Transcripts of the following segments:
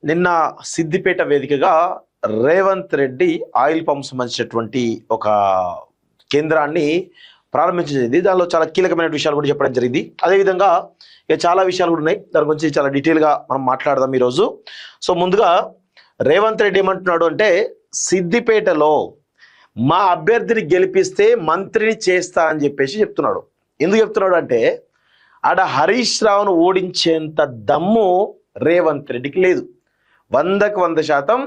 నిన్న సిద్దిపేట వేదికగా Revanth Reddy oil pump సంబంధించినటువంటి ఒక కేంద్రాన్ని ప్రారంభించింది. దానిలో చాలా కీలకమైన విషయాలు కూడా చెప్పడం జరిగింది. అదేవిధంగా ఇక చాలా విషయాలు కూడా ఉన్నాయి, దాని గురించి చాలా డీటెయిల్గా మనం మాట్లాడదాం ఈరోజు. సో ముందుగా రేవంత్ రెడ్డి ఏమంటున్నాడు అంటే, సిద్దిపేటలో మా అభ్యర్థిని గెలిపిస్తే మంత్రిని చేస్తా అని చెప్పేసి చెప్తున్నాడు. ఎందుకు చెప్తున్నాడు అంటే, ఆడ హరీష్ రావును ఓడించేంత దమ్ము రేవంత్ రెడ్డికి లేదు. 100కు 100%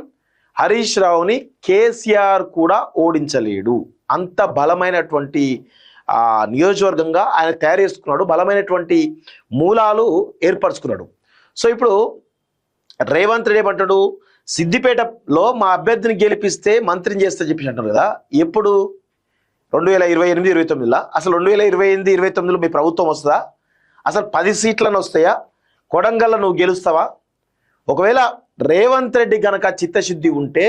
హరీష్ రావుని కేసీఆర్ కూడా ఓడించలేడు. అంత బలమైనటువంటి నియోజకవర్గంగా ఆయన తయారు చేసుకున్నాడు, బలమైనటువంటి మూలాలు ఏర్పరచుకున్నాడు. సో ఇప్పుడు రేవంత్ రెడ్డి ఏమంటాడు, సిద్దిపేటలో మా అభ్యర్థిని గెలిపిస్తే మంత్రిని చేస్తా చెప్పేసి అంటారు కదా. ఎప్పుడు 2028-29లో అసలు 2028-29లో మీ ప్రభుత్వం వస్తుందా? అసలు 10 సీట్లను వస్తాయా? కొడంగల్లో నువ్వు గెలుస్తావా? ఒకవేళ రేవంత్ రెడ్డి గనక చిత్తశుద్ధి ఉంటే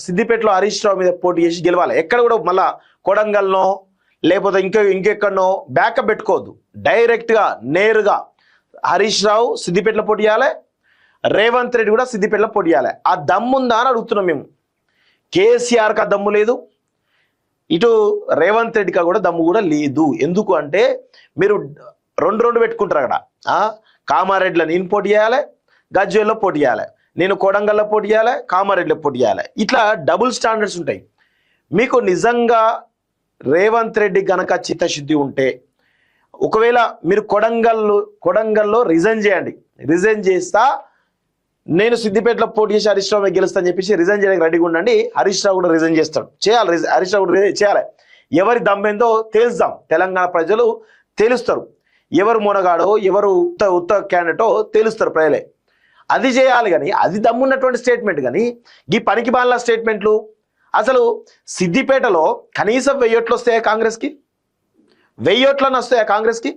సిద్దిపేటలో హరీష్ రావు మీద పోటీ చేసి గెలవాలి. ఎక్కడ కూడా మళ్ళా కొడంగల్నో లేకపోతే ఇంకెక్కడనో బ్యాకప్ పెట్టుకోవద్దు. డైరెక్ట్గా నేరుగా హరీష్ రావు సిద్దిపేటలో పోటీ చేయాలి, రేవంత్ రెడ్డి కూడా సిద్దిపేటలో పోటీ చేయాలి. ఆ దమ్ముందా అని అడుగుతున్నాం మేము. కేసీఆర్కి ఆ దమ్ము లేదు, ఇటు రేవంత్ రెడ్డికి కూడా దమ్ము కూడా లేదు. ఎందుకు అంటే మీరు రెండు పెట్టుకుంటారు అక్కడ. కామారెడ్డిలో నేను పోటీ చేయాలి, గజ్వేల్లో పోటీ చేయాలి, నేను కొడంగల్లో పోటీ చేయాలి, కామారెడ్డిలో పోటీ చేయాలి. ఇట్లా డబుల్ స్టాండర్డ్స్ ఉంటాయి. మీకు నిజంగా రేవంత్ రెడ్డి గనక చిత్తశుద్ధి ఉంటే ఒకవేళ మీరు కొడంగల్లో రిజైన్ చేయండి. రిజైన్ చేస్తా నేను సిద్దిపేటలో పోటీ చేసి హరీష్ రావు గెలుస్తా అని చెప్పేసి రిజైన్ చేయడానికి రెడీగా ఉండండి. హరీష్ రావు కూడా రిజైన్ చేస్తాడు, చేయాలి. హరీష్ రావు కూడా చేయాలి. ఎవరి దమ్మేందో తెలుద్దాం, తెలంగాణ ప్రజలు తెలుస్తారు. ఎవరు మునగాడో ఎవరు ఉత్త క్యాండిడేటో తెలుస్తారు ప్రజలే. అది చేయాలి. కానీ అది దమ్మున్నటువంటి స్టేట్మెంట్. కానీ ఈ పనికి బాల స్టేట్మెంట్లు అసలు సిద్దిపేటలో కనీసం 1000 ఓట్లు వస్తాయా కాంగ్రెస్కి? 1000 ఓట్లను వస్తాయా కాంగ్రెస్కి?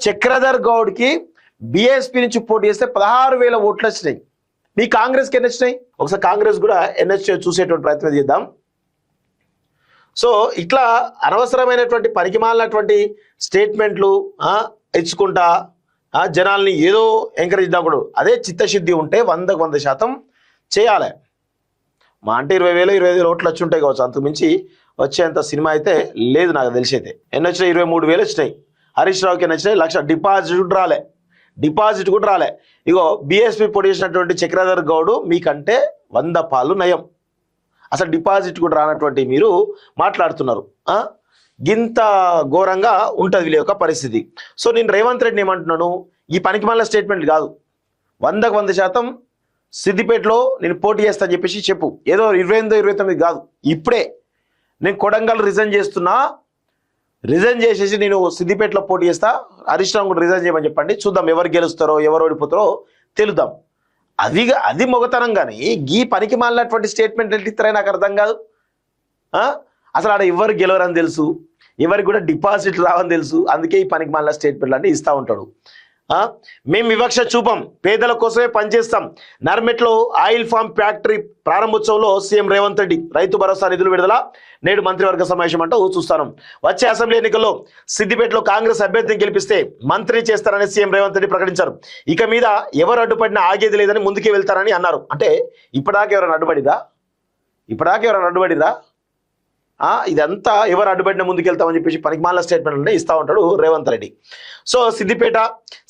చక్రధర్ గౌడ్కి బీఎస్పీ నుంచి పోటీ చేస్తే 16,000 ఓట్లు వచ్చినాయి. మీ కాంగ్రెస్కి ఎన్ని వచ్చినాయి? ఒకసారి కాంగ్రెస్ కూడా ఎన్ని చూసేటువంటి ప్రయత్నం చేద్దాం. సో ఇట్లా అనవసరమైనటువంటి పనికిమాలినటువంటి స్టేట్మెంట్లు ఇచ్చుకుంటా జనాల్ని ఏదో ఎంకరేజ్ చేద్దాం. అదే చిత్తశుద్ధి ఉంటే 100కు 100% చేయాలి. మా అంటే 20,000 25,000 ఓట్లు వచ్చి ఉంటాయి కావచ్చు, అంతకు మించి వచ్చేంత సినిమా అయితే లేదు నాకు తెలిసి. అయితే ఎన్ని వచ్చినాయి? 23,000 వచ్చినాయి. హరీష్ రావుకి ఎన్ని వచ్చినాయి? 1,00,000. డిపాజిట్ కూడా రాలే. ఇగో బీఎస్పీ పోటీ చేసినటువంటి చక్రధర్ గౌడ్ మీకంటే 100 పాలు నయం. అసలు డిపాజిట్ కూడా రానటువంటి మీరు మాట్లాడుతున్నారు. గింత ఘోరంగా ఉంటుంది వీళ్ళ యొక్క పరిస్థితి. సో నేను రేవంత్ రెడ్డిని ఏమంటున్నాను, ఈ పనికిమాలిన స్టేట్మెంట్ కాదు. 100కు 100% సిద్దిపేటలో నేను పోటీ చేస్తా అని చెప్పేసి చెప్పు. ఏదో 28-29 కాదు, ఇప్పుడే నేను కొడంగల్ రిజైన్ చేస్తున్నా, రిజైన్ చేసేసి నేను సిద్దిపేటలో పోటీ చేస్తా, హరీష్ రావు కూడా రిజైన్ చేయమని చెప్పండి. చూద్దాం ఎవరు గెలుస్తారో ఎవరు ఓడిపోతారో తెలుద్దాం. అది మొగతనం. కానీ ఈ పనికి మాలినటువంటి స్టేట్మెంట్ ఇస్తారని నాకు అర్థం కాదు. అసలు ఆడ ఎవరు గెలవరని తెలుసు, ఎవరికి కూడా డిపాజిట్ రావని తెలుసు. అందుకే ఈ పనికి మాలిన స్టేట్మెంట్లు అన్నీ ఇస్తూ ఉంటాడు. మేము వివక్ష చూపం, పేదల కోసమే పనిచేస్తాం. నర్మెట్లో ఆయిల్ ఫామ్ ఫ్యాక్టరీ ప్రారంభోత్సవంలో సీఎం రేవంత్ రెడ్డి రైతు భరోసా నిధులు విడుదల, నేడు మంత్రివర్గ సమావేశం అంటూ చూస్తాను. వచ్చే అసెంబ్లీ ఎన్నికల్లో సిద్దిపేటలో కాంగ్రెస్ అభ్యర్థిని గెలిపిస్తే మంత్రి చేస్తారని సీఎం రేవంత్ రెడ్డి ప్రకటించారు. ఇక మీద ఎవరు అడ్డుపడినా ఆగేది లేదని ముందుకే వెళ్తారని అన్నారు. అంటే ఇప్పటిదాకా ఎవరైనా అడ్డుపడిరా? ఇదంతా ఎవరు అడ్డుపడిన ముందుకెళ్తామని చెప్పేసి పనికిమాల స్టేట్మెంట్ ఇస్తూ ఉంటాడు రేవంత్ రెడ్డి. సో సిద్దిపేట,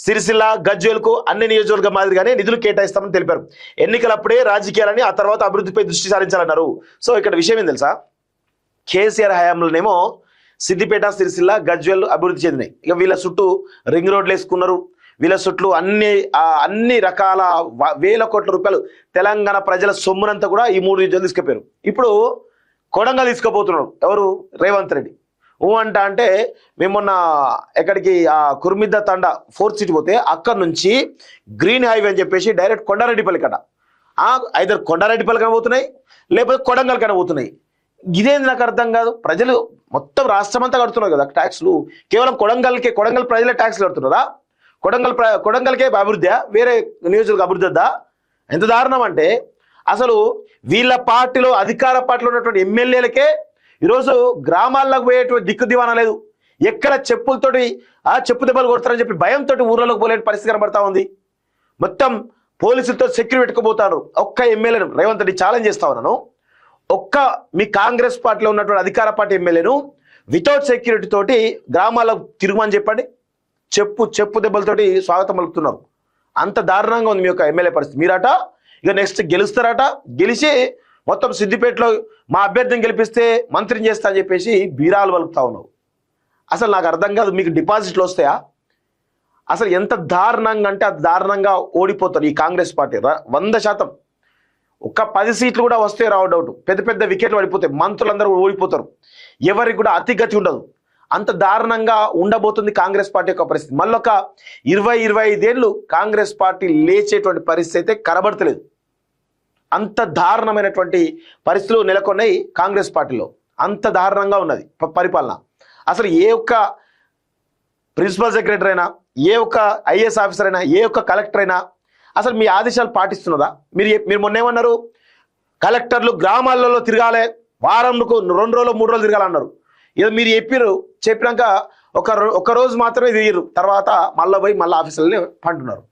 సిరిసిల్ల, గజ్వేల్కు అన్ని నియోజకవర్గ మాదిరిగానే నిధులు కేటాయిస్తామని తెలిపారు. ఎన్నికలప్పుడే రాజకీయాలని, ఆ తర్వాత అభివృద్ధిపై దృష్టి సారించాలన్నారు. సో ఇక్కడ విషయం ఏం తెలుసా, కేసీఆర్ హయాంలోనేమో సిద్దిపేట, సిరిసిల్ల, గజ్వేల్ అభివృద్ధి చెందినాయి. ఇక వీళ్ళ చుట్టూ రింగ్ రోడ్లు వేసుకున్నారు. వీళ్ళ చుట్టూ అన్ని రకాల వేల కోట్ల రూపాయలు తెలంగాణ ప్రజల సొమ్మునంతా కూడా ఈ 3 నియోజకవర్గాలు తీసుకుపోయారు. ఇప్పుడు కొడంగల్ తీసుకుపోతున్నాడు ఎవరు? రేవంత్ రెడ్డి. అంటే మేము మొన్న ఎక్కడికి కుర్మిద్ద తండా 4th సిటీ పోతే అక్కడ నుంచి గ్రీన్ హైవే అని చెప్పేసి డైరెక్ట్ కొండారెడ్డిపల్లి కట. ఐదర్ కొండారెడ్డిపల్లి కనబోతున్నాయి లేకపోతే కొడంగల్ కనబోతున్నాయి. ఇదేంది నాకు అర్థం కాదు. ప్రజలు మొత్తం రాష్ట్రం అంతా కడుతున్నారు కదా ట్యాక్స్లు, కేవలం కొడంగల్ ప్రజలే ట్యాక్స్లు కడుతున్నారా? కొడంగల్కే అభివృద్ధి, వేరే నియోజకవర్గ అభివృద్ధి వద్దా? ఎంత దారుణం అంటే అసలు వీళ్ళ పార్టీలో అధికార పార్టీలో ఉన్నటువంటి ఎమ్మెల్యేలకే ఈరోజు గ్రామాల్లోకి పోయేటువంటి దిక్కు దివానా లేదు. ఎక్కడ చెప్పులతోటి చెప్పు దెబ్బలు కొడతారని చెప్పి భయంతో ఊర్లలోకి పోలే పరిస్థితి కనబడతా ఉంది. మొత్తం పోలీసులతో సెక్యూరిటీ పెట్టుకుపోతారు. ఒక్క ఎమ్మెల్యేను రేవంత్ రెడ్డి ఛాలెంజ్ చేస్తా ఉన్నాను, ఒక్క మీ కాంగ్రెస్ పార్టీలో ఉన్నటువంటి అధికార పార్టీ ఎమ్మెల్యేను వితౌట్ సెక్యూరిటీ తోటి గ్రామాలకు తిరుగుమని చెప్పండి. చెప్పు దెబ్బలతోటి స్వాగతం పలుకుతున్నారు. అంత దారుణంగా ఉంది మీ యొక్క ఎమ్మెల్యే పరిస్థితి. మీరట ఇక నెక్స్ట్ గెలుస్తారట, గెలిచి మొత్తం సిద్దిపేటలో మా అభ్యర్థిని గెలిపిస్తే మంత్రిని చేస్తా అని చెప్పేసి బీరాలు పలుకుతా ఉన్నావు. అసలు నాకు అర్థం కాదు, మీకు డిపాజిట్లు వస్తాయా? అసలు ఎంత దారుణంగా అంటే అది దారుణంగా ఓడిపోతారు ఈ కాంగ్రెస్ పార్టీ 100%. ఒక్క 10 సీట్లు కూడా వస్తే రావు డౌట్. పెద్ద పెద్ద వికెట్లు పడిపోతాయి, మంత్రులందరూ ఓడిపోతారు, ఎవరికి కూడా అతిగతి ఉండదు. అంత దారుణంగా ఉండబోతుంది కాంగ్రెస్ పార్టీ యొక్క పరిస్థితి. మళ్ళొక 20-25 ఏళ్ళు కాంగ్రెస్ పార్టీ లేచేటువంటి పరిస్థితి అయితే కనబడతలేదు. అంత దారుణమైనటువంటి పరిస్థితులు నెలకొన్నాయి కాంగ్రెస్ పార్టీలో. అంత దారుణంగా ఉన్నది పరిపాలన. అసలు ఏ ఒక్క ప్రిన్సిపల్ సెక్రటరీ అయినా, ఏ ఒక్క ఐఏఎస్ ఆఫీసర్ అయినా, ఏ ఒక్క కలెక్టర్ అయినా అసలు మీ ఆదేశాలు పాటిస్తున్నదా? మీరు మొన్న ఏమన్నారు, కలెక్టర్లు గ్రామాలలో తిరగాలి, వారంకు 2 రోజులు 3 రోజులు తిరగాలన్నారు. ఏదో మీరు చెప్పినాక ఒక రోజు మాత్రమే తిరిగిరు, తర్వాత మళ్ళీ పోయి మళ్ళీ ఆఫీసులని పంటున్నారు.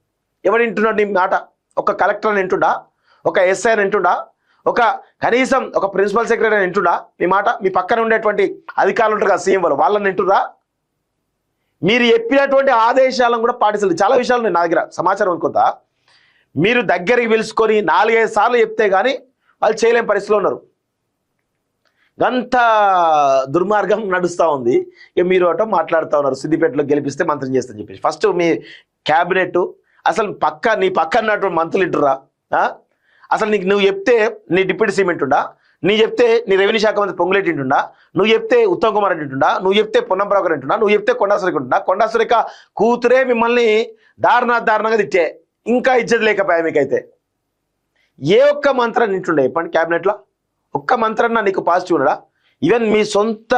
ఎవడు వింటున్నాడు నీ మాట? ఒక కలెక్టర్ అని వింటుండా, ఒక ఎస్ఐ అని వింటుండా, కనీసం ఒక ప్రిన్సిపల్ సెక్రటరీ అని వింటుండా మీ మాట? మీ పక్కన ఉండేటువంటి అధికారులు ఉంటారు కదా, సీఎం వాళ్ళని వింటురా? మీరు చెప్పినటువంటి ఆదేశాలను కూడా పాటిస్తారు. చాలా విషయాలు నా దగ్గర సమాచారం అనుకుంటా, మీరు దగ్గరికి పిలుచుకొని 4-5 సార్లు చెప్తే కానీ వాళ్ళు చేయలేని పరిస్థితిలో ఉన్నారు. అంత దుర్మార్గం నడుస్తూ ఉంది. ఇక మీరు అట మాట్లాడుతూ ఉన్నారు సిద్దిపేటలో గెలిపిస్తే మంత్రిని చేస్తారని చెప్పేసి. ఫస్ట్ మీ క్యాబినెట్ అసలు నీ పక్కన ఉన్నటువంటి మంత్రులు ఇంటురా? అసలు నువ్వు చెప్తే నీ డిప్యూటీ సీఎం ఇంటుండా, నీ చెప్తే నీ రెవెన్యూ శాఖ మంత్రి పొంగులేటి ఇంటుండా, నువ్వు చెప్తే ఉత్తమ్ కుమార్ రెడ్డి ఇంటుండా, నువ్వు చెప్తే పొన్నం ప్రభాకర్ ఇంటుండా, నువ్వు చెప్తే కొండాసురేఖ ఉంటుండా. కొండాసురేఖ కూతురే మిమ్మల్ని దారుణంగా తిట్టే, ఇంకా ఇజ్జత్ లేకపోయా మీకైతే. ఏ ఒక్క మంత్రాన్ని ఇంటుండే చెప్పండి క్యాబినెట్లో? ఒక్క మంత్రన్నా నీకు పాజిటివ్ ఉన్నాడా? ఈవెన్ మీ సొంత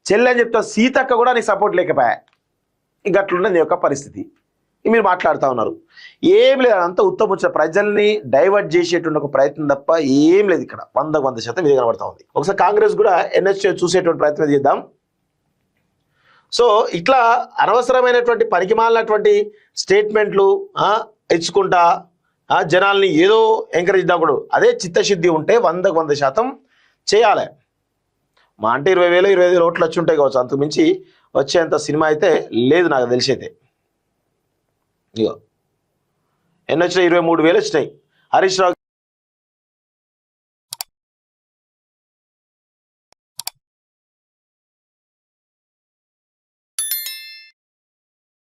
చెల్లె అని చెప్తా సీతక్క కూడా నీకు సపోర్ట్ లేకపోయా. ఇంక అట్లున్నది నీ యొక్క పరిస్థితి. మీరు మాట్లాడుతూ ఉన్నారు, ఏం లేదు, అంతా ఉత్తముచ్చ ప్రజల్ని డైవర్ట్ చేసేటువంటి ఒక ప్రయత్నం తప్ప ఏం లేదు ఇక్కడ. 100% ఇది కనబడతా ఉంది. ఒకసారి కాంగ్రెస్ కూడా ఎన్హెచ్ చూసేటువంటి ప్రయత్నం చేద్దాం. సో ఇట్లా అనవసరమైనటువంటి పనికిమాలినటువంటి స్టేట్మెంట్లు ఇచ్చుకుంటా జనాల్ని ఏదో ఎంకరేజ్ చేద్దాం. అదే చిత్తశుద్ధి ఉంటే 100% చేయాలి. మా అంటే 20,000-25,000 ఓట్లు వచ్చి ఉంటాయి కావచ్చు, అంతకు మించి వచ్చేంత సినిమా అయితే లేదు నాకు తెలిసి అయితే. ఇగో ఎన్నొచ్చినాయి? 23,000 వచ్చినాయి. హరీష్ రావు